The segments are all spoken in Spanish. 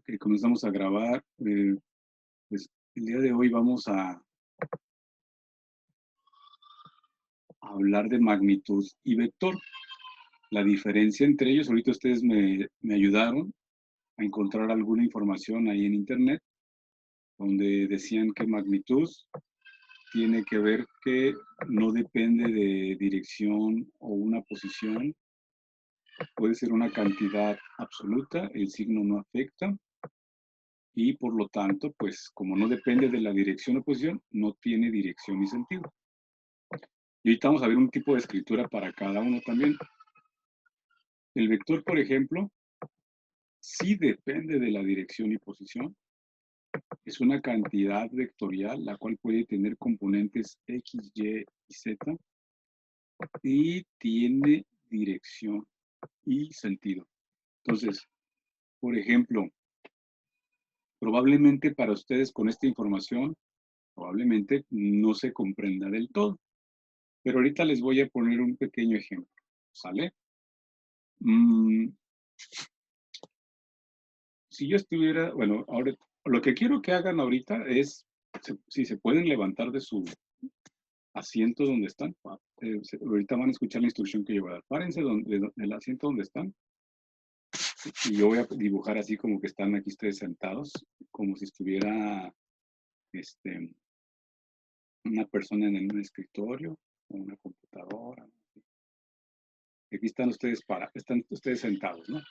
Ok, comenzamos a grabar. Pues el día de hoy vamos a hablar de magnitud y vector. La diferencia entre ellos, ahorita ustedes me ayudaron a encontrar alguna información ahí en internet, donde decían que magnitud tiene que ver que no depende de dirección o una posición, puede ser una cantidad absoluta, el signo no afecta, y por lo tanto, pues como no depende de la dirección o posición, no tiene dirección ni sentido. Y ahorita vamos a ver un tipo de escritura para cada uno también. El vector, por ejemplo, sí depende de la dirección y posición. Es una cantidad vectorial, la cual puede tener componentes X, Y y Z, y tiene dirección y sentido. Entonces, por ejemplo, probablemente para ustedes con esta información, probablemente no se comprenda del todo. Pero ahorita les voy a poner un pequeño ejemplo, ¿sale? Si yo estuviera, bueno, ahora lo que quiero que hagan ahorita es, si se pueden levantar de su asiento donde están, ahorita van a escuchar la instrucción que yo voy a dar. Párense del asiento donde están y yo voy a dibujar así como que están aquí ustedes sentados, como si estuviera una persona en un escritorio o una computadora. Aquí están ustedes sentados, ¿no?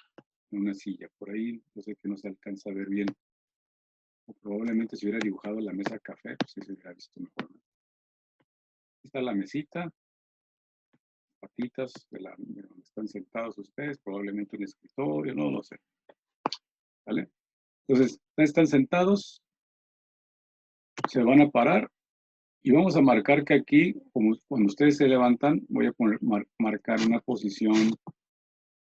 En una silla. Por ahí, yo sé que no se alcanza a ver bien. O probablemente si hubiera dibujado la mesa café, pues sí se hubiera visto mejor, ¿no? Aquí está la mesita, patitas de donde están sentados ustedes, probablemente un escritorio, no lo sé. ¿Vale? Entonces, están sentados, se van a parar y vamos a marcar que aquí, como cuando ustedes se levantan, voy a marcar una posición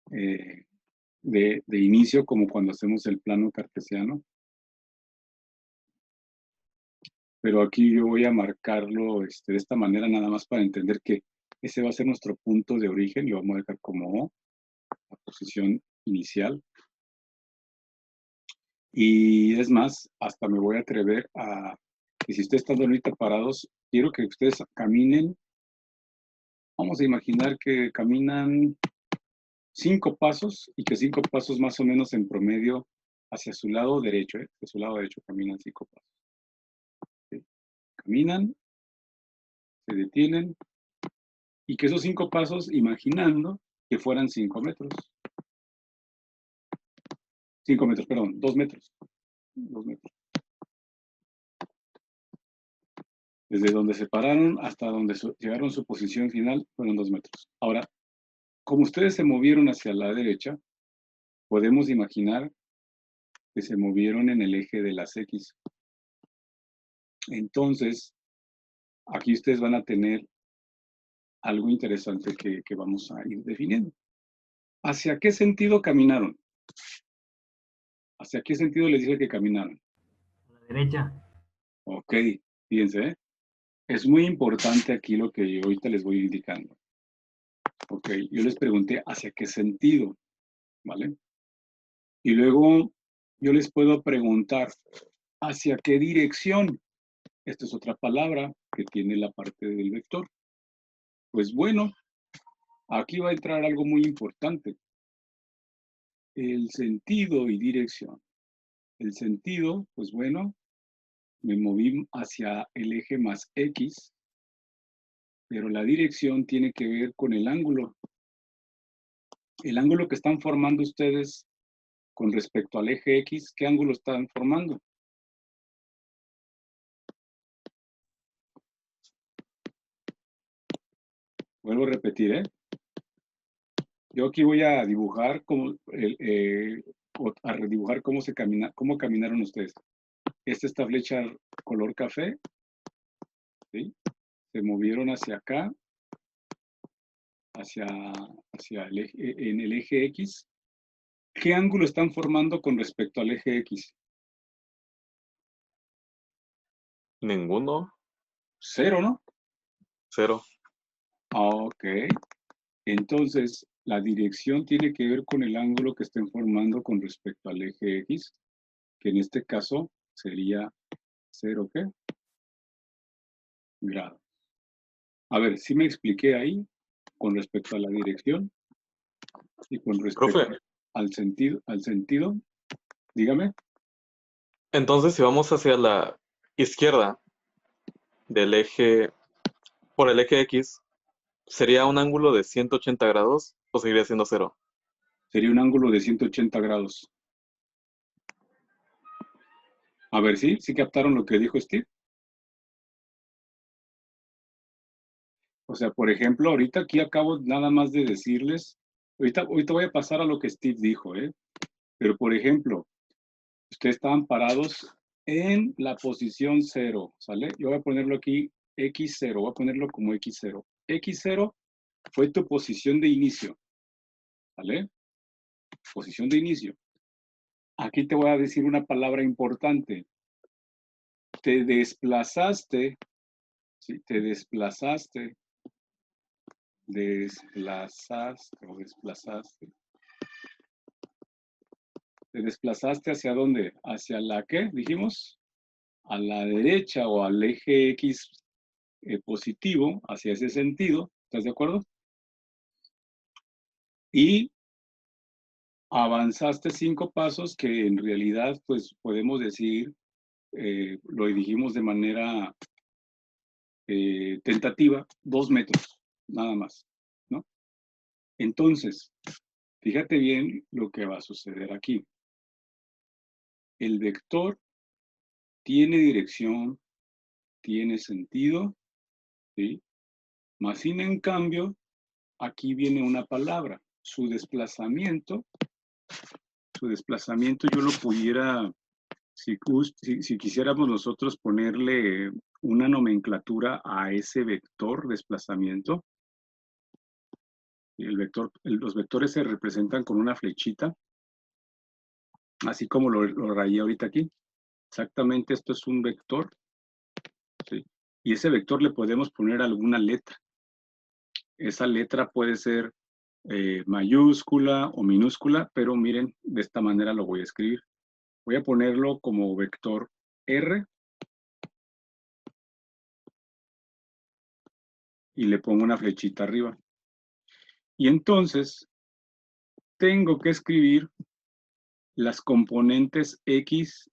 de inicio, como cuando hacemos el plano cartesiano. Pero aquí yo voy a marcarlo de esta manera nada más para entender que ese va a ser nuestro punto de origen. Lo vamos a marcar como O, la posición inicial. Y es más, hasta me voy a atrever a que si ustedes están ahorita parados, quiero que ustedes caminen. Vamos a imaginar que caminan 5 pasos y que 5 pasos más o menos en promedio hacia su lado derecho. Hacia su lado derecho caminan 5 pasos. ¿Sí? Caminan, se detienen y que esos 5 pasos, imaginando que fueran 5 metros. 5 metros, perdón, 2 metros. 2 metros. Desde donde se pararon hasta donde llegaron a su posición final fueron 2 metros. Ahora, como ustedes se movieron hacia la derecha, podemos imaginar que se movieron en el eje de las X. Entonces, aquí ustedes van a tener algo interesante que vamos a ir definiendo. ¿Hacia qué sentido caminaron? ¿Hacia qué sentido les dije que caminaron? A la derecha. Ok, fíjense, ¿eh? Es muy importante aquí lo que yo ahorita les voy indicando. Ok, yo les pregunté hacia qué sentido, ¿vale? Y luego yo les puedo preguntar hacia qué dirección. Esta es otra palabra que tiene la parte del vector. Pues bueno, aquí va a entrar algo muy importante. El sentido y dirección. El sentido, pues bueno, me moví hacia el eje más X, pero la dirección tiene que ver con el ángulo. El ángulo que están formando ustedes con respecto al eje X, ¿qué ángulo están formando? Vuelvo a repetir, ¿eh? Yo aquí voy a dibujar a redibujar cómo caminaron ustedes. Esta flecha color café, ¿sí? Se movieron hacia acá, hacia en el eje X. ¿Qué ángulo están formando con respecto al eje X? Ninguno. Cero, ¿no? Cero. Ok. Entonces, la dirección tiene que ver con el ángulo que estén formando con respecto al eje X. que en este caso sería 0, ¿qué? Grados. A ver, ¿sí me expliqué ahí con respecto a la dirección y con respecto Profe, al sentido? Dígame. entonces si vamos hacia la izquierda del eje, por el eje X, ¿sería un ángulo de 180 grados o seguiría siendo cero? Sería un ángulo de 180 grados. A ver, ¿sí? ¿Sí captaron lo que dijo Steve? O sea, por ejemplo, ahorita aquí acabo nada más de decirles, ahorita voy a pasar a lo que Steve dijo, ¿eh? Pero, por ejemplo, ustedes estaban parados en la posición 0, ¿sale? Yo voy a ponerlo aquí X0, voy a ponerlo como X0. X0 fue tu posición de inicio, ¿vale? Posición de inicio. Aquí te voy a decir una palabra importante. Te desplazaste, ¿sí? Te desplazaste o desplazaste. ¿Te desplazaste hacia dónde? ¿Hacia la qué? Dijimos. A la derecha o al eje X positivo, hacia ese sentido. ¿Estás de acuerdo? Y avanzaste 5 pasos que en realidad, pues podemos decir, lo dijimos de manera tentativa, 2 metros, nada más, ¿no? Entonces, fíjate bien lo que va a suceder aquí. El vector tiene dirección, tiene sentido, ¿sí? Más sin en cambio, aquí viene una palabra, su desplazamiento yo lo pudiera, si quisiéramos nosotros ponerle una nomenclatura a ese vector desplazamiento, los vectores se representan con una flechita, así como lo rayé ahorita aquí. Exactamente, esto es un vector, ¿sí? Y ese vector le podemos poner alguna letra. Esa letra puede ser mayúscula o minúscula, pero miren, de esta manera lo voy a escribir. Voy a ponerlo como vector R y le pongo una flechita arriba. Y entonces tengo que escribir las componentes X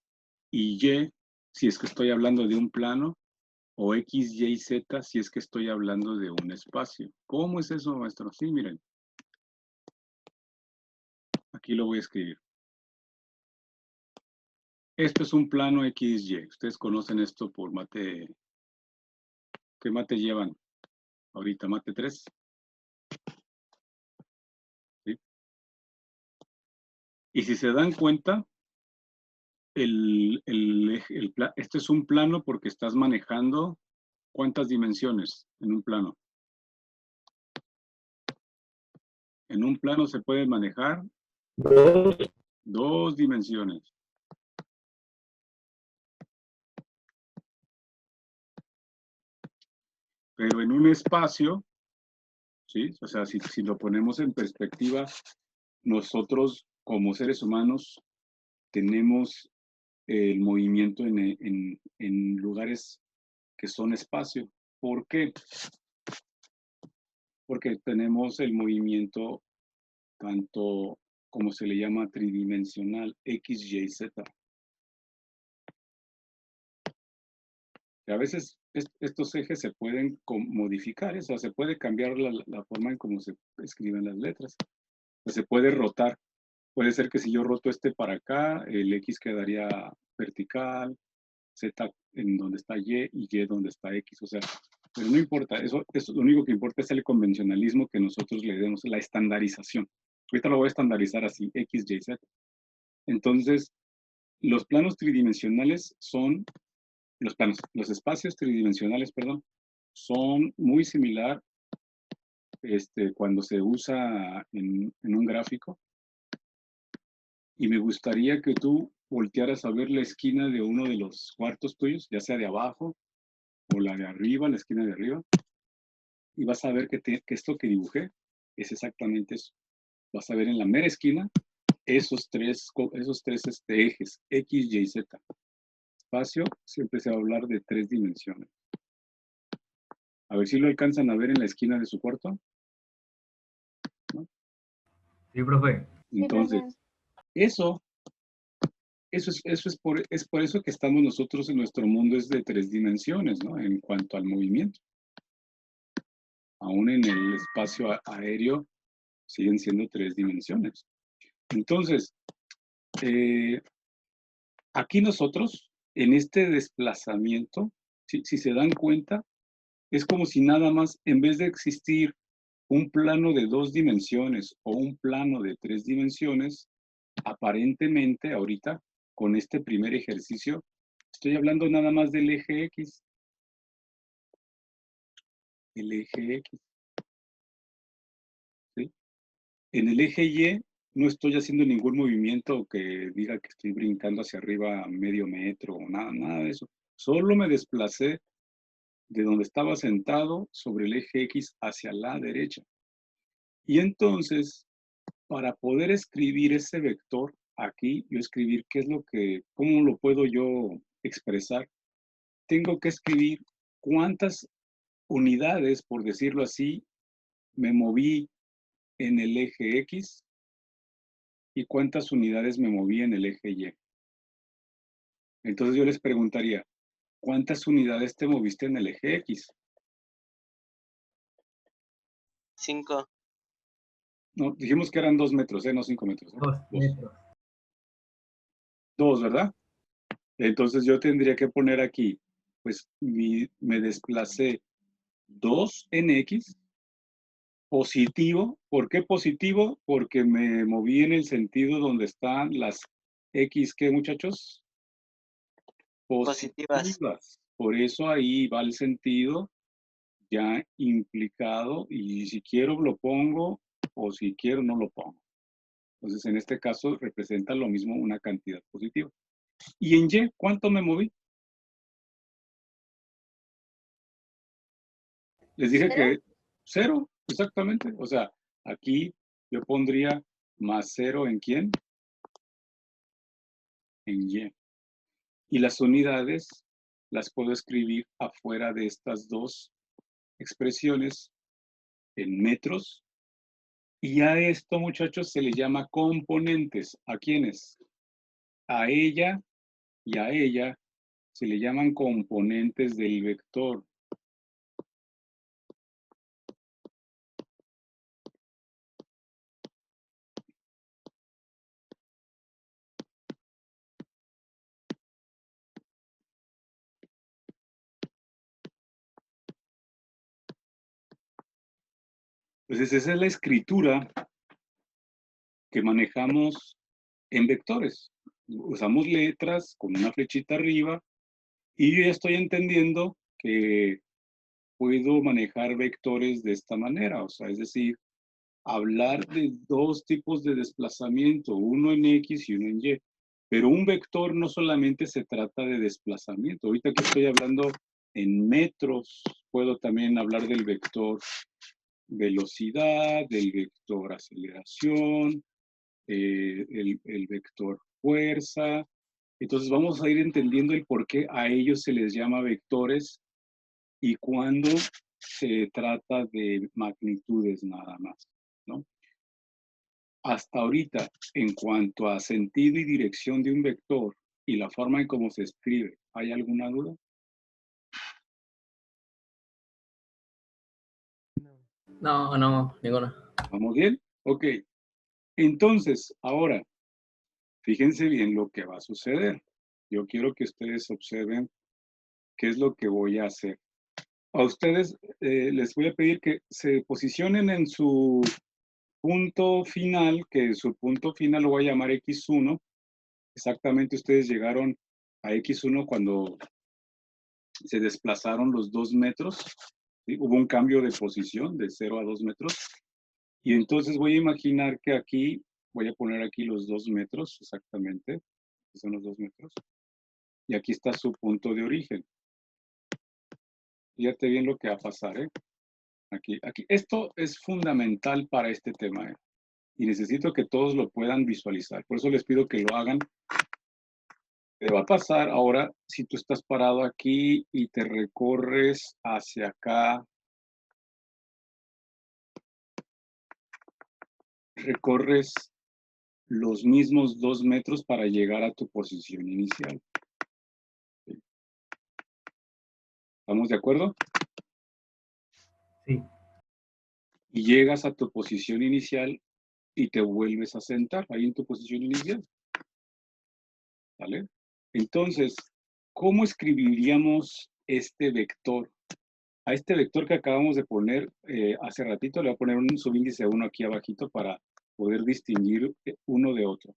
y Y si es que estoy hablando de un plano, o X, Y, Z si es que estoy hablando de un espacio. ¿Cómo es eso, maestro? Sí, miren. Aquí lo voy a escribir. Esto es un plano XY. Ustedes conocen esto por mate. ¿Qué mate llevan ahorita? ¿Mate 3? ¿Sí? Y si se dan cuenta, este es un plano porque estás manejando ¿cuántas dimensiones en un plano? En un plano se puede manejar 2 dimensiones. Pero en un espacio, ¿sí? O sea, si lo ponemos en perspectiva, nosotros como seres humanos tenemos el movimiento en lugares que son espacio. ¿Por qué? Porque tenemos el movimiento tanto como se le llama tridimensional, X, Y, Z. Y a veces estos ejes se pueden modificar, o sea, se puede cambiar la forma en cómo se escriben las letras. O sea, se puede rotar. Puede ser que si yo roto este para acá, el X quedaría vertical, Z en donde está y Y donde está X. O sea, pero no importa, eso lo único que importa es el convencionalismo que nosotros le demos, la estandarización. Ahorita lo voy a estandarizar así, X, Y, Z. Entonces, los planos tridimensionales son, los espacios tridimensionales, perdón, son muy similar cuando se usa en un gráfico. Y me gustaría que tú voltearas a ver la esquina de uno de los cuartos tuyos, ya sea de abajo o la de arriba, la esquina de arriba, y vas a ver que esto que dibujé es exactamente eso. Vas a ver en la mera esquina esos tres ejes, X, Y, Z. Espacio, siempre se va a hablar de 3 dimensiones. A ver si lo alcanzan a ver en la esquina de su cuarto. ¿No? Sí, profe. Entonces, eso es por eso que estamos nosotros en nuestro mundo es de 3 dimensiones, ¿no? En cuanto al movimiento. Aún en el espacio aéreo siguen siendo 3 dimensiones. Entonces, aquí nosotros, en este desplazamiento, si se dan cuenta, es como si nada más, en vez de existir un plano de 2 dimensiones o un plano de 3 dimensiones, aparentemente ahorita, con este primer ejercicio, estoy hablando nada más del eje X. El eje X. ¿Sí? En el eje Y no estoy haciendo ningún movimiento que diga que estoy brincando hacia arriba medio metro o nada de eso. Solo me desplacé de donde estaba sentado sobre el eje X hacia la derecha. Y entonces, para poder escribir ese vector aquí, yo escribir cómo lo puedo yo expresar, tengo que escribir cuántas unidades, por decirlo así, me moví en el eje X y cuántas unidades me moví en el eje Y. Entonces yo les preguntaría, ¿cuántas unidades te moviste en el eje X? 5. No, dijimos que eran 2 metros, no 5 metros. 2 metros. 2, ¿verdad? Entonces yo tendría que poner aquí, pues me desplacé 2 en X, positivo. ¿Por qué positivo? Porque me moví en el sentido donde están las X, ¿qué muchachos? Positivas. Por eso ahí va el sentido ya implicado y si quiero lo pongo o si quiero no lo pongo. Entonces en este caso representa lo mismo una cantidad positiva. ¿Y en Y cuánto me moví? Les dije que 0, exactamente. O sea, aquí yo pondría más 0 en ¿quién? En Y. Y las unidades las puedo escribir afuera de estas dos expresiones en metros. Y a esto, muchachos, se le llama componentes. ¿A quiénes? A ella y a ella se le llaman componentes del vector. Entonces, esa es la escritura que manejamos en vectores. Usamos letras con una flechita arriba y yo ya estoy entendiendo que puedo manejar vectores de esta manera. O sea, es decir, hablar de 2 tipos de desplazamiento, uno en X y uno en Y. Pero un vector no solamente se trata de desplazamiento. Ahorita que estoy hablando en metros, puedo también hablar del vector velocidad, del vector aceleración, el vector fuerza. Entonces vamos a ir entendiendo el por qué a ellos se les llama vectores y cuando se trata de magnitudes nada más, ¿no? Hasta ahorita, en cuanto a sentido y dirección de un vector y la forma en cómo se escribe, ¿hay alguna duda? No, ninguna. ¿Vamos bien? Ok. Entonces, ahora, fíjense bien lo que va a suceder. Yo quiero que ustedes observen qué es lo que voy a hacer. A ustedes les voy a pedir que se posicionen en su punto final, que su punto final lo voy a llamar X1. Exactamente ustedes llegaron a X1 cuando se desplazaron los 2 metros. ¿Sí? Hubo un cambio de posición de 0 a 2 metros. Y entonces voy a imaginar que aquí, voy a poner aquí los 2 metros exactamente. Son los 2 metros. Y aquí está su punto de origen. Fíjate bien lo que va a pasar, ¿eh? Aquí. Esto es fundamental para este tema, ¿eh? y necesito que todos lo puedan visualizar. Por eso les pido que lo hagan. Te va a pasar ahora, si tú estás parado aquí y te recorres hacia acá, recorres los mismos 2 metros para llegar a tu posición inicial. ¿Estamos de acuerdo? Sí. Y llegas a tu posición inicial y te vuelves a sentar ahí en tu posición inicial. ¿Vale? Entonces, ¿cómo escribiríamos este vector? A este vector que acabamos de poner hace ratito, le voy a poner un subíndice 1 aquí abajito para poder distinguir uno de otro.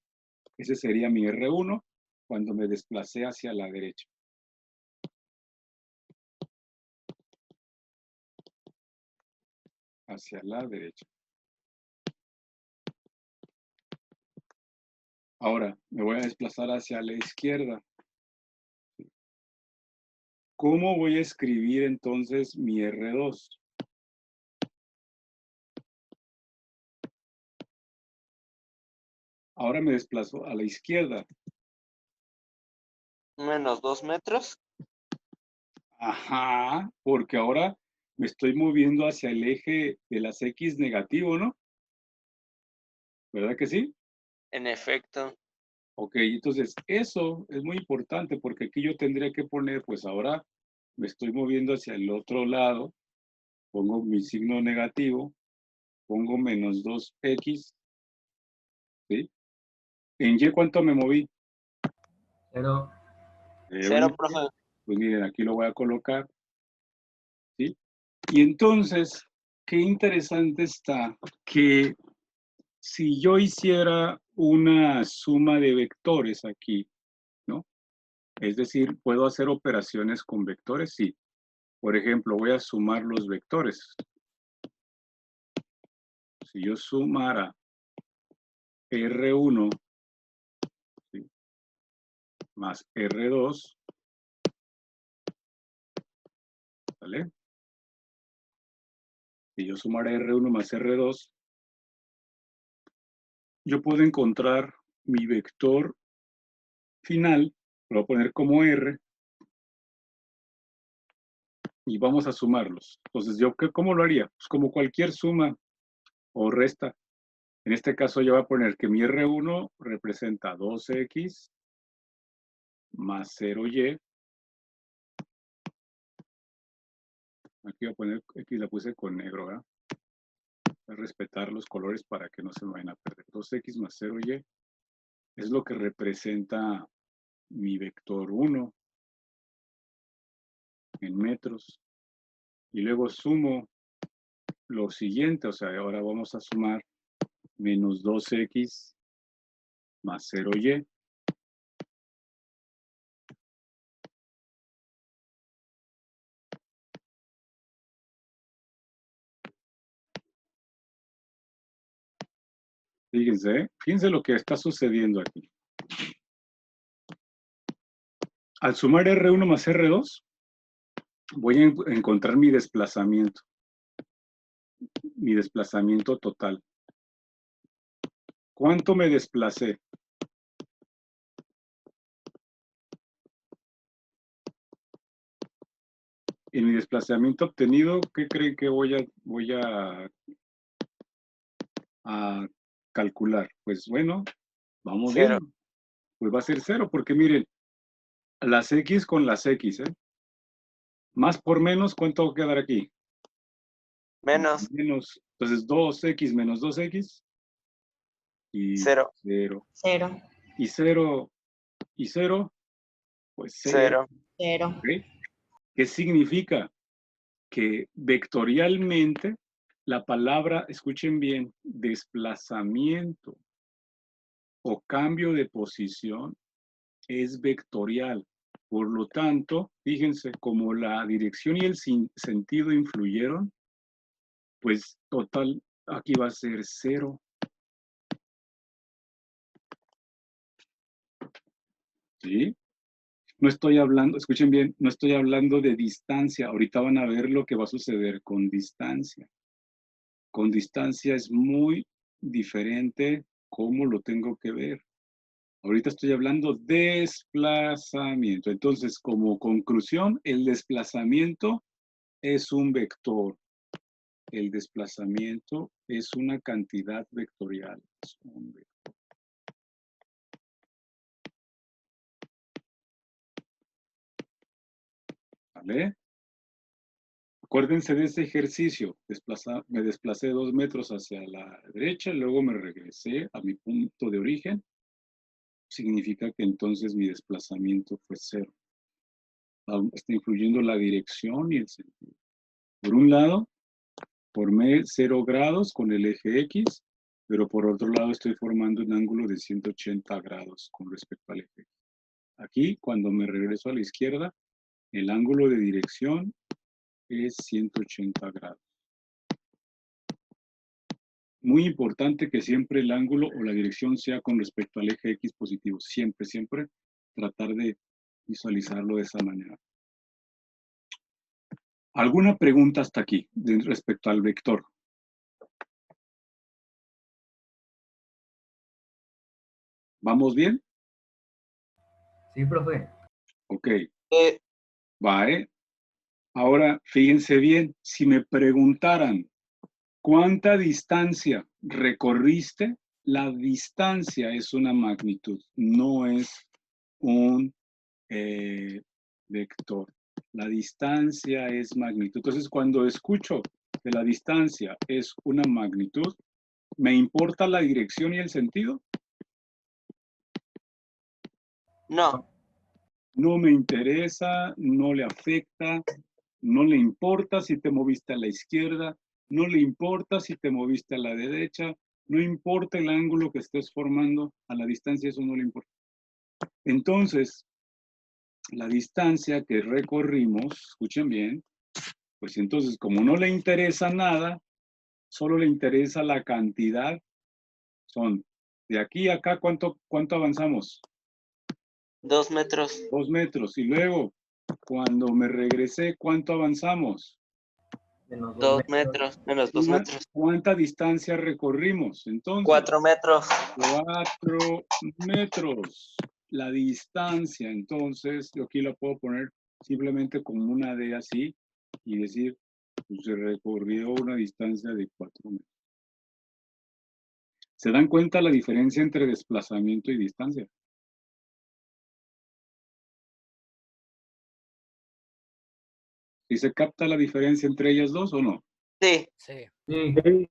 Ese sería mi R1 cuando me desplacé hacia la derecha. Hacia la derecha. Ahora, me voy a desplazar hacia la izquierda. ¿Cómo voy a escribir entonces mi R2? Ahora me desplazo a la izquierda. Menos 2 metros. Ajá, porque ahora me estoy moviendo hacia el eje de las X negativo, ¿no? ¿Verdad que sí? En efecto. Ok, entonces eso es muy importante porque aquí yo tendría que poner, pues ahora me estoy moviendo hacia el otro lado, pongo mi signo negativo, pongo menos 2X, ¿sí? ¿En Y cuánto me moví? 0. 0, profe. Pues miren, aquí lo voy a colocar, ¿sí? Y entonces, qué interesante está que si yo hiciera una suma de vectores aquí, ¿no? Es decir, ¿puedo hacer operaciones con vectores? Sí. Por ejemplo, voy a sumar los vectores. Si yo sumara R1, ¿sí?, más R2, ¿vale? Si yo sumara R1 más R2, yo puedo encontrar mi vector final, lo voy a poner como R, y vamos a sumarlos. Entonces, ¿cómo lo haría? Pues como cualquier suma o resta. En este caso yo voy a poner que mi R1 representa 2X más 0Y. Aquí voy a poner X, la puse con negro, ¿verdad? Voy a respetar los colores para que no se me vayan a perder. 2X más 0Y es lo que representa mi vector 1 en metros. Y luego sumo lo siguiente, o sea, ahora vamos a sumar menos 2X más 0Y. Fíjense lo que está sucediendo aquí. Al sumar R1 más R2, voy a encontrar mi desplazamiento total. ¿Cuánto me desplacé? En mi desplazamiento obtenido, ¿qué creen que voy a calcular? Pues bueno, vamos 0. bien. Pues va a ser 0, porque miren, las X con las X, ¿eh? Más por menos, ¿cuánto va a quedar aquí? Menos Menos, entonces 2X menos 2X y 0. 0. 0, Y 0 y 0, pues 0. 0. 0. ¿Ok? ¿Qué significa? Que vectorialmente la palabra, escuchen bien, desplazamiento o cambio de posición es vectorial. Por lo tanto, fíjense, como la dirección y el sentido influyeron, pues total, aquí va a ser 0. ¿Sí? No estoy hablando, escuchen bien, no estoy hablando de distancia. Ahorita van a ver lo que va a suceder con distancia. Con distancia es muy diferente cómo lo tengo que ver. Ahorita estoy hablando desplazamiento. Entonces, como conclusión, el desplazamiento es un vector. El desplazamiento es una cantidad vectorial. Es un vector. ¿Vale? Acuérdense de ese ejercicio. Me desplacé 2 metros hacia la derecha, luego me regresé a mi punto de origen. Significa que entonces mi desplazamiento fue 0. Está influyendo la dirección y el sentido. Por un lado, formé 0 grados con el eje X, pero por otro lado estoy formando un ángulo de 180 grados con respecto al eje X. Aquí, cuando me regreso a la izquierda, el ángulo de dirección es 180 grados. Muy importante que siempre el ángulo o la dirección sea con respecto al eje X positivo. Siempre, siempre tratar de visualizarlo de esa manera. ¿Alguna pregunta hasta aquí respecto al vector? ¿Vamos bien? Sí, profe. Ok. Vale. Ahora, fíjense bien, si me preguntaran cuánta distancia recorriste, la distancia es una magnitud, no es un vector. La distancia es magnitud. Entonces, cuando escucho que la distancia es una magnitud, ¿me importa la dirección y el sentido? No. No me interesa, no le afecta, no le importa si te moviste a la izquierda, no le importa si te moviste a la derecha, no importa el ángulo que estés formando, a la distancia eso no le importa. Entonces, la distancia que recorrimos, escuchen bien, pues entonces como no le interesa nada, solo le interesa la cantidad, son de aquí a acá, ¿cuánto avanzamos? 2 metros. 2 metros. Y luego, cuando me regresé, ¿cuánto avanzamos? Menos 2 metros. Menos 2 metros. ¿Cuánta distancia recorrimos? Entonces, 4 metros. 4 metros. La distancia, entonces, yo aquí la puedo poner simplemente como una D así y decir, pues, se recorrió una distancia de 4 metros. ¿Se dan cuenta la diferencia entre desplazamiento y distancia? ¿Y se capta la diferencia entre ellas dos o no? Sí. Sí. Sí.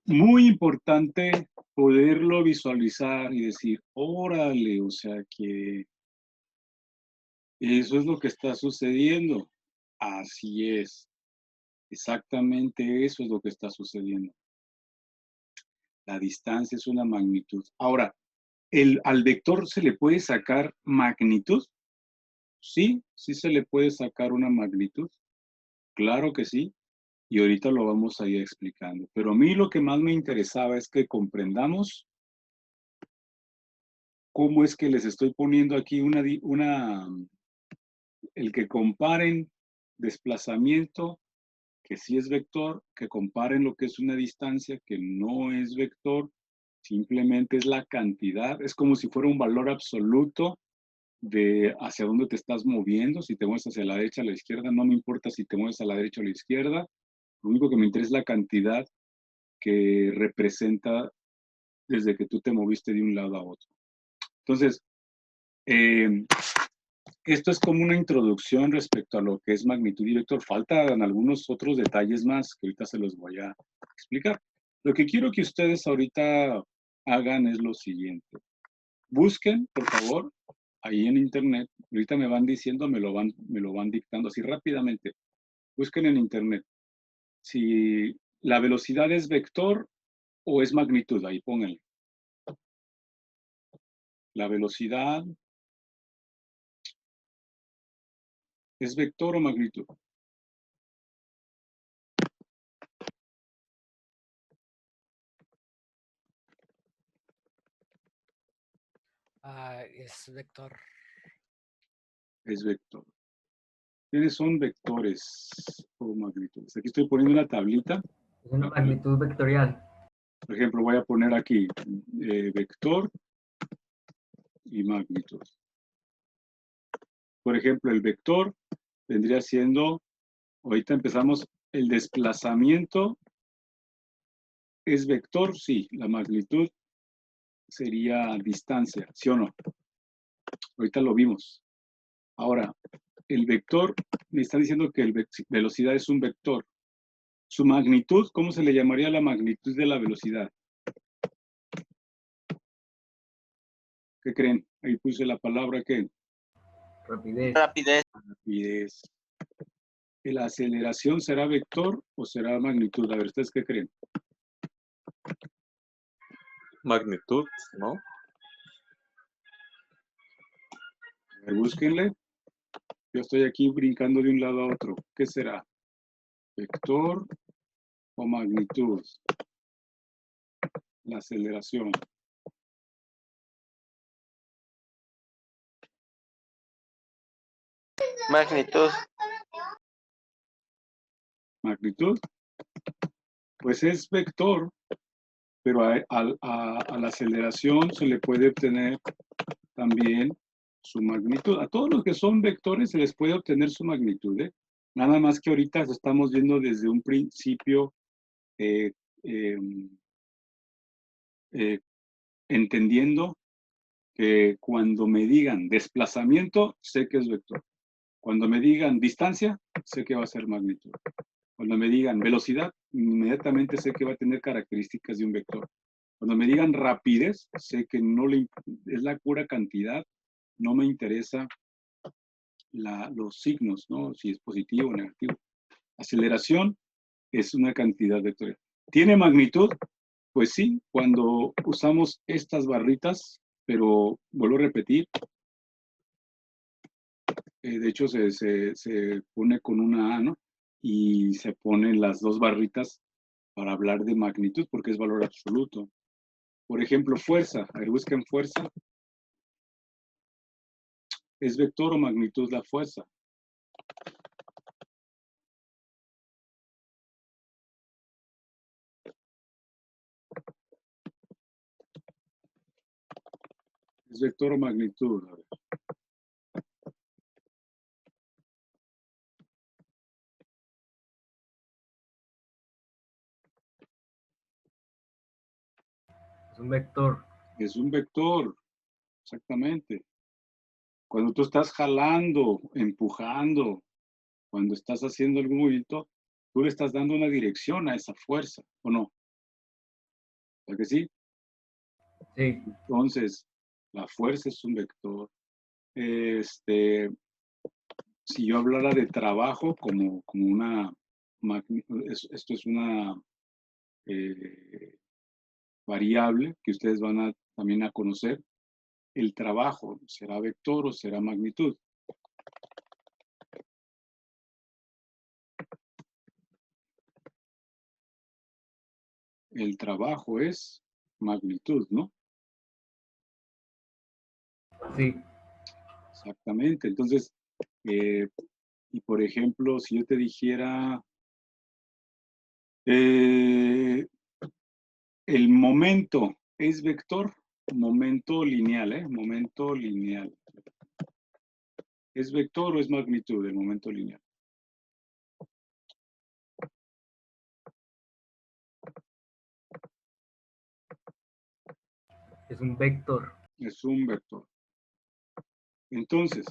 Muy importante poderlo visualizar y decir, órale, o sea que eso es lo que está sucediendo. Así es. Exactamente eso es lo que está sucediendo. La distancia es una magnitud. Ahora, ¿al vector se le puede sacar magnitud? Sí, sí se le puede sacar una magnitud. Claro que sí. Y ahorita lo vamos a ir explicando. Pero a mí lo que más me interesaba es que comprendamos cómo es que les estoy poniendo aquí el que comparen desplazamiento, que sí es vector, que comparen lo que es una distancia, que no es vector, simplemente es la cantidad, es como si fuera un valor absoluto de hacia dónde te estás moviendo, si te mueves hacia la derecha o a la izquierda, no me importa si te mueves a la derecha o a la izquierda, lo único que me interesa es la cantidad que representa desde que tú te moviste de un lado a otro. Entonces, esto es como una introducción respecto a lo que es magnitud y vector. Faltan algunos otros detalles más que ahorita se los voy a explicar. Lo que quiero que ustedes ahorita hagan es lo siguiente. Busquen, por favor, ahí en internet. Ahorita me van diciendo, me lo van dictando así rápidamente. Busquen en internet si la velocidad es vector o es magnitud. Ahí pónganle. La velocidad ¿es vector o magnitud? Es vector. Es vector. ¿Quiénes son vectores o magnitudes? Aquí estoy poniendo una tablita. Es una magnitud vectorial. Por ejemplo, voy a poner aquí vector y magnitud. Por ejemplo, el vector vendría siendo, ahorita empezamos, el desplazamiento es vector, sí, la magnitud sería distancia, ¿sí o no? Ahorita lo vimos. Ahora, el vector, me está diciendo que velocidad es un vector. Su magnitud, ¿cómo se le llamaría la magnitud de la velocidad? ¿Qué creen? Ahí puse la palabra que Rapidez. Rapidez. rapidez. ¿La aceleración será vector o será magnitud? A ver, ¿ustedes qué creen? Magnitud, ¿no? A ver, búsquenle. Yo estoy aquí brincando de un lado a otro. ¿Qué será? ¿Vector o magnitud? La aceleración. Magnitud. ¿Magnitud? Pues es vector, pero a la aceleración se le puede obtener también su magnitud. A todos los que son vectores se les puede obtener su magnitud, ¿eh? Nada más que ahorita estamos viendo desde un principio entendiendo que cuando me digan desplazamiento, sé que es vector. Cuando me digan distancia, sé que va a ser magnitud. Cuando me digan velocidad, inmediatamente sé que va a tener características de un vector. Cuando me digan rapidez, sé que no es la pura cantidad, no me interesa los signos, ¿no? Si es positivo o negativo. Aceleración es una cantidad vectorial. ¿Tiene magnitud? Pues sí, cuando usamos estas barritas, pero vuelvo a repetir, de hecho se pone con una A, ¿no? Y se ponen las dos barritas para hablar de magnitud porque es valor absoluto. Por ejemplo, fuerza. A ver, busquen fuerza. ¿Es vector o magnitud la fuerza? ¿Es vector o magnitud? A ver. Es un vector. Es un vector, exactamente. Cuando tú estás jalando, empujando, cuando estás haciendo algún movimiento, tú le estás dando una dirección a esa fuerza, ¿o no? ¿Verdad que sí? Sí. Entonces, la fuerza es un vector. Si yo hablara de trabajo como una, esto es una variable que ustedes van también a conocer, el trabajo, ¿será vector o será magnitud? El trabajo es magnitud, ¿no? Sí. Exactamente. Entonces, y por ejemplo, si yo te dijera, el momento es vector, momento lineal, ¿eh? Momento lineal. ¿Es vector o es magnitud el momento lineal? Es un vector. Es un vector. Entonces,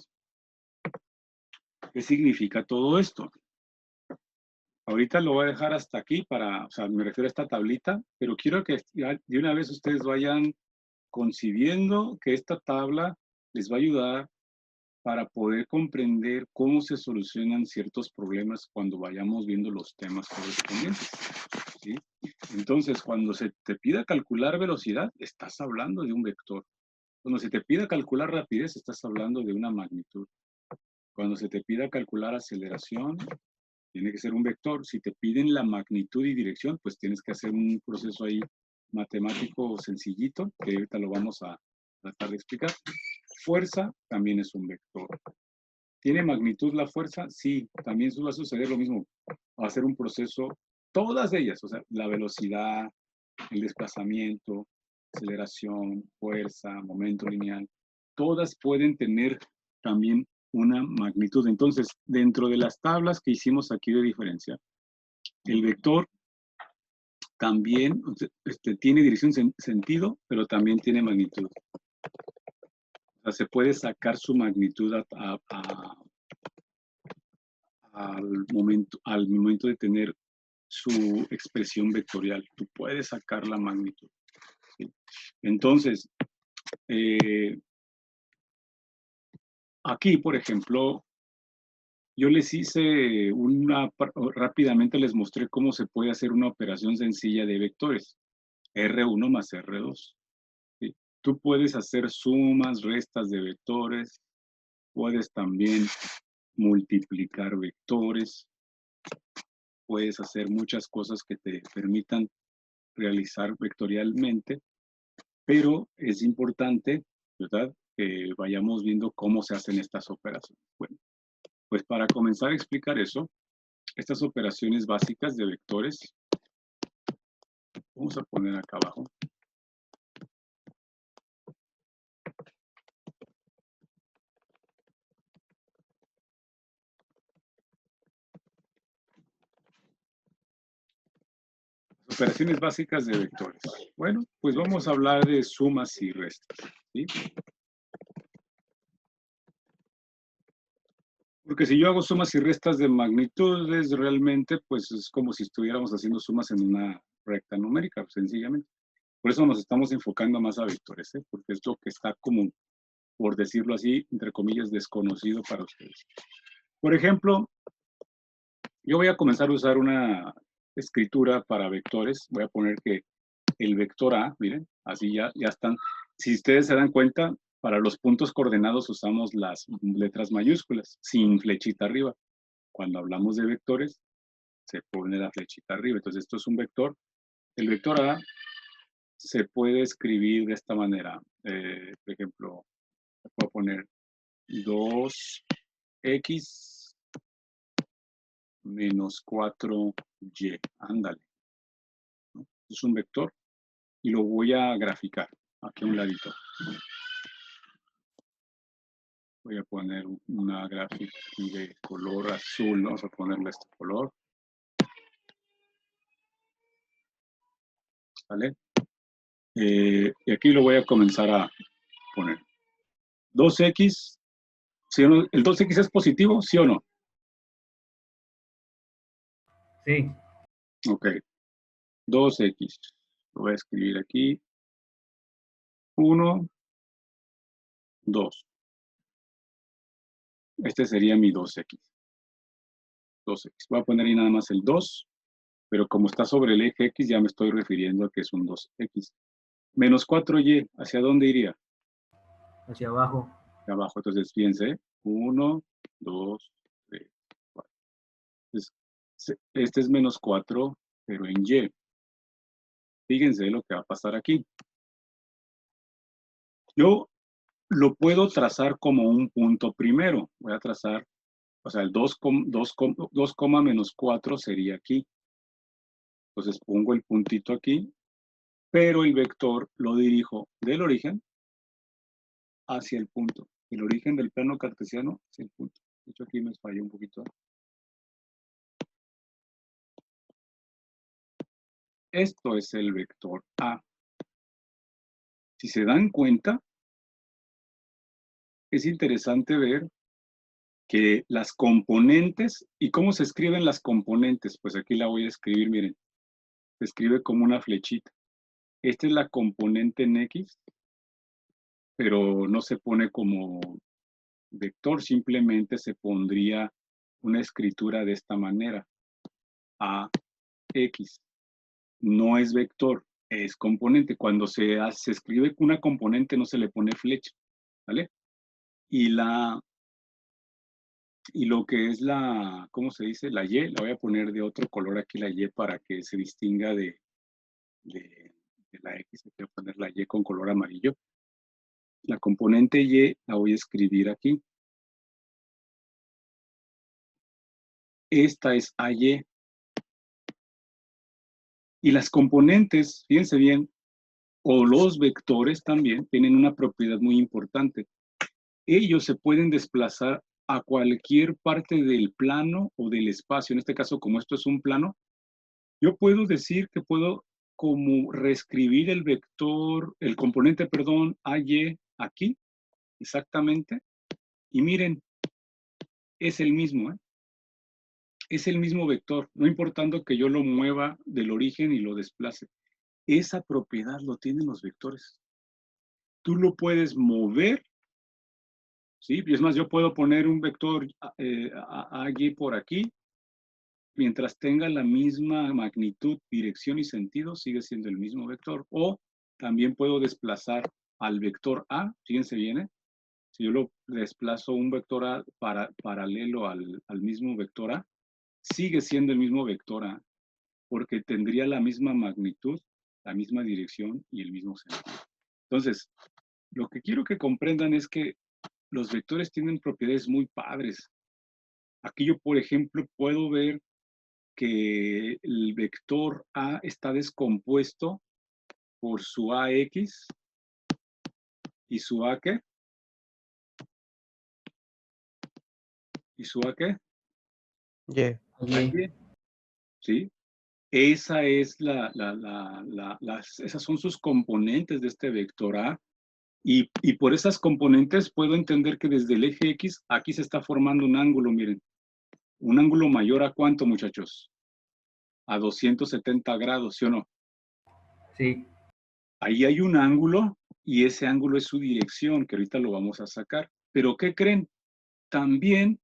¿qué significa todo esto? Ahorita lo voy a dejar hasta aquí o sea, me refiero a esta tablita, pero quiero que ya de una vez ustedes vayan concibiendo que esta tabla les va a ayudar para poder comprender cómo se solucionan ciertos problemas cuando vayamos viendo los temas correspondientes, ¿sí? Entonces, cuando se te pida calcular velocidad, estás hablando de un vector. Cuando se te pida calcular rapidez, estás hablando de una magnitud. Cuando se te pida calcular aceleración, tiene que ser un vector. Si te piden la magnitud y dirección, pues tienes que hacer un proceso ahí matemático sencillito, que ahorita lo vamos a tratar de explicar. Fuerza también es un vector. ¿Tiene magnitud la fuerza? Sí, también va a suceder lo mismo. Va a ser un proceso, todas ellas, o sea, la velocidad, el desplazamiento, aceleración, fuerza, momento lineal, todas pueden tener también una magnitud. Entonces, dentro de las tablas que hicimos aquí de diferencia, el vector también tiene dirección, sentido, pero también tiene magnitud. O sea, se puede sacar su magnitud al momento de tener su expresión vectorial. Tú puedes sacar la magnitud. ¿Sí? Entonces, aquí, por ejemplo, yo les hice rápidamente les mostré cómo se puede hacer una operación sencilla de vectores. R1 más R2. ¿Sí? Tú puedes hacer sumas, restas de vectores. Puedes también multiplicar vectores. Puedes hacer muchas cosas que te permitan realizar vectorialmente, pero es importante, ¿verdad?, que vayamos viendo cómo se hacen estas operaciones. Bueno, pues para comenzar a explicar eso, estas operaciones básicas de vectores, vamos a poner acá abajo. Operaciones básicas de vectores. Bueno, pues vamos a hablar de sumas y restas, ¿sí? Porque si yo hago sumas y restas de magnitudes, realmente, pues es como si estuviéramos haciendo sumas en una recta numérica, sencillamente. Por eso nos estamos enfocando más a vectores, ¿eh? Porque es lo que está como, por decirlo así, entre comillas, desconocido para ustedes. Por ejemplo, yo voy a comenzar a usar una escritura para vectores. Voy a poner que el vector A, miren, así ya están. Si ustedes se dan cuenta, para los puntos coordenados usamos las letras mayúsculas, sin flechita arriba. Cuando hablamos de vectores, se pone la flechita arriba. Entonces, esto es un vector. El vector A se puede escribir de esta manera. Por ejemplo, voy a poner 2x menos 4y. Ándale. ¿No? Es un vector y lo voy a graficar aquí a un ladito. Voy a poner una gráfica de color azul, ¿no? Vamos a ponerle este color. ¿Vale? Y aquí lo voy a comenzar a poner. 2x, ¿sí o no? ¿El 2x es positivo, sí o no? Sí. Ok. 2x. Lo voy a escribir aquí. 1, 2. Este sería mi 2x. 2x. Voy a poner ahí nada más el 2, pero como está sobre el eje x, ya me estoy refiriendo a que es un 2x. Menos 4y, ¿hacia dónde iría? Hacia abajo. Hacia abajo. Entonces, fíjense. 1, 2, 3, 4. Entonces, este es menos 4, pero en y. Fíjense lo que va a pasar aquí. Yo lo puedo trazar como un punto primero. Voy a trazar, o sea, el 2, menos 4 sería aquí. Entonces pongo el puntito aquí, pero el vector lo dirijo del origen hacia el punto. El origen del plano cartesiano hacia el punto. De hecho, aquí me falló un poquito. Esto es el vector A. Si se dan cuenta, es interesante ver que las componentes, ¿y cómo se escriben las componentes? Pues aquí la voy a escribir, miren, se escribe como una flechita. Esta es la componente en X, pero no se pone como vector, simplemente se pondría una escritura de esta manera, AX. No es vector, es componente. Cuando se escribe una componente no se le pone flecha, ¿vale? Y lo que es la, ¿cómo se dice? La Y, la voy a poner de otro color aquí la Y para que se distinga de la X. Voy a poner la Y con color amarillo. La componente Y la voy a escribir aquí. Esta es AY. Y las componentes, fíjense bien, o los vectores también, tienen una propiedad muy importante. Ellos se pueden desplazar a cualquier parte del plano o del espacio. En este caso, como esto es un plano, yo puedo decir que puedo como reescribir el vector, el componente, perdón, AY aquí, exactamente. Y miren, es el mismo, ¿eh? Es el mismo vector, no importando que yo lo mueva del origen y lo desplace. Esa propiedad lo tienen los vectores. Tú lo puedes mover, ¿sí? Y es más, yo puedo poner un vector AY por aquí, mientras tenga la misma magnitud, dirección y sentido, sigue siendo el mismo vector. O también puedo desplazar al vector A, fíjense bien, ¿eh? Si yo lo desplazo un vector A paralelo al mismo vector A, sigue siendo el mismo vector A, porque tendría la misma magnitud, la misma dirección y el mismo sentido. Entonces, lo que quiero que comprendan es que los vectores tienen propiedades muy padres. Aquí yo, por ejemplo, puedo ver que el vector A está descompuesto por su AX y su A ¿qué? ¿Y su A qué? Y. Y. ¿Sí? Esa es esas son sus componentes de este vector A. Y por esas componentes puedo entender que desde el eje X, aquí se está formando un ángulo, miren. ¿Un ángulo mayor a cuánto, muchachos? A 270 grados, ¿sí o no? Sí. Ahí hay un ángulo y ese ángulo es su dirección, que ahorita lo vamos a sacar. Pero ¿qué creen? También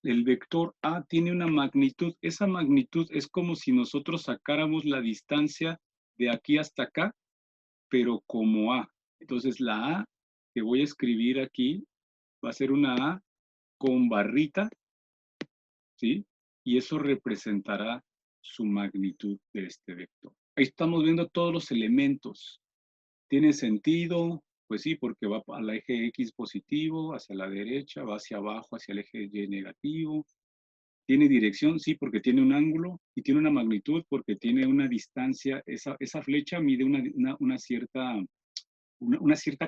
el vector A tiene una magnitud. Esa magnitud es como si nosotros sacáramos la distancia de aquí hasta acá, pero como A. Entonces la A que voy a escribir aquí va a ser una A con barrita, ¿sí? Y eso representará su magnitud de este vector. Ahí estamos viendo todos los elementos. ¿Tiene sentido? Pues sí, porque va al eje X positivo, hacia la derecha, va hacia abajo, hacia el eje Y negativo. ¿Tiene dirección? Sí, porque tiene un ángulo. Y tiene una magnitud porque tiene una distancia. Esa flecha mide una cierta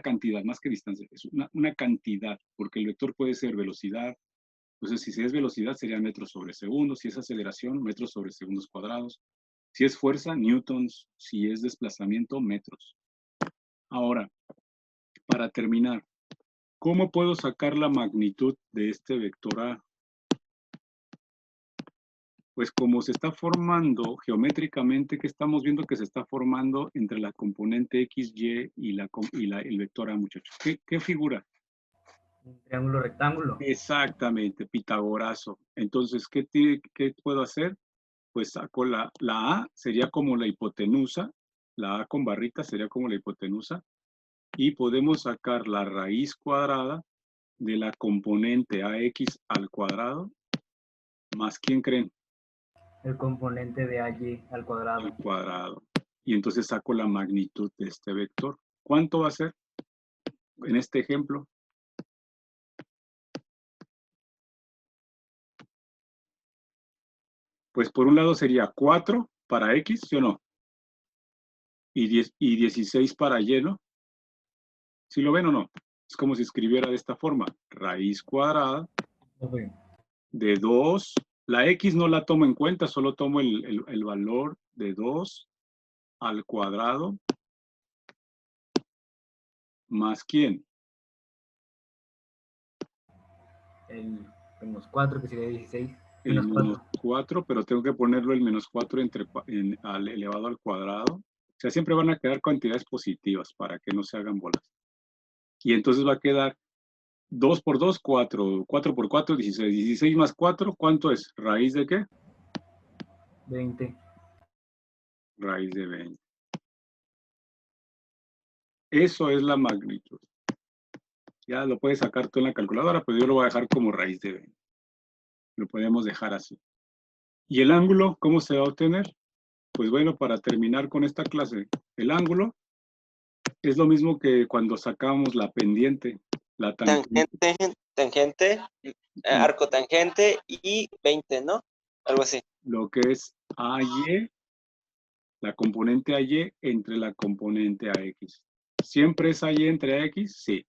cantidad, más que distancia. Es una cantidad, porque el vector puede ser velocidad. Entonces, si es velocidad, sería metros sobre segundos. Si es aceleración, metros sobre segundos cuadrados. Si es fuerza, newtons. Si es desplazamiento, metros. Ahora, para terminar, ¿cómo puedo sacar la magnitud de este vector A? Pues como se está formando geométricamente, que estamos viendo que se está formando entre la componente XY y el vector A, muchachos. ¿Qué figura? Un triángulo rectángulo. Exactamente, pitagorazo. Entonces, ¿qué puedo hacer? Pues saco la A, sería como la hipotenusa, la A con barrita sería como la hipotenusa, y podemos sacar la raíz cuadrada de la componente AX al cuadrado, más ¿quién creen? El componente de AY al cuadrado. Al cuadrado. Y entonces saco la magnitud de este vector. ¿Cuánto va a ser en este ejemplo? Pues por un lado sería 4 para X, ¿sí o no? Y 16 para Y, ¿no? ¿Sí lo ven o no? Es como si escribiera de esta forma. Raíz cuadrada de 2. La X no la tomo en cuenta, solo tomo el valor de 2 al cuadrado. ¿Más quién? El menos 4, que sería 16. El Menos menos 4. 4, pero tengo que ponerlo el menos 4 elevado al cuadrado. O sea, siempre van a quedar cantidades positivas para que no se hagan bolas. Y entonces va a quedar 2 por 2, 4. 4 por 4, 16. 16 más 4, ¿cuánto es? ¿Raíz de qué? 20. Raíz de 20. Eso es la magnitud. Ya lo puedes sacar tú en la calculadora, pero yo lo voy a dejar como raíz de 20. Lo podemos dejar así. ¿Y el ángulo cómo se va a obtener? Pues bueno, para terminar con esta clase, el ángulo es lo mismo que cuando sacamos la pendiente, la tangente. Tangente, arco tangente y 20, ¿no? Algo así. Lo que es AY La componente AY entre la componente AX. ¿Siempre es AY entre AX? Sí.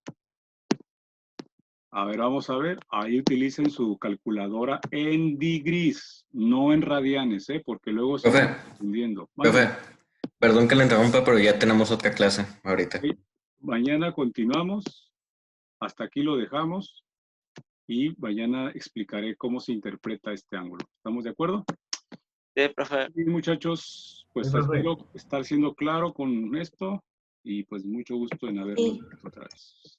A ver, vamos a ver. Ahí utilicen su calculadora en degrees, no en radianes, porque luego se Profe, van confundiendo. profe, Mande. perdón que le interrumpa, pero ya tenemos otra clase ahorita. Ok. Mañana continuamos. Hasta aquí lo dejamos. Y mañana explicaré cómo se interpreta este ángulo. ¿Estamos de acuerdo? Sí, profe. Sí, muchachos, pues Sí, profe. espero estar siendo claro con esto y pues mucho gusto en haberlos visto otra vez.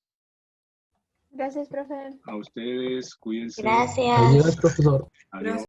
Gracias, profe. A ustedes, cuídense. Adiós, Gracias. profesor. Adiós.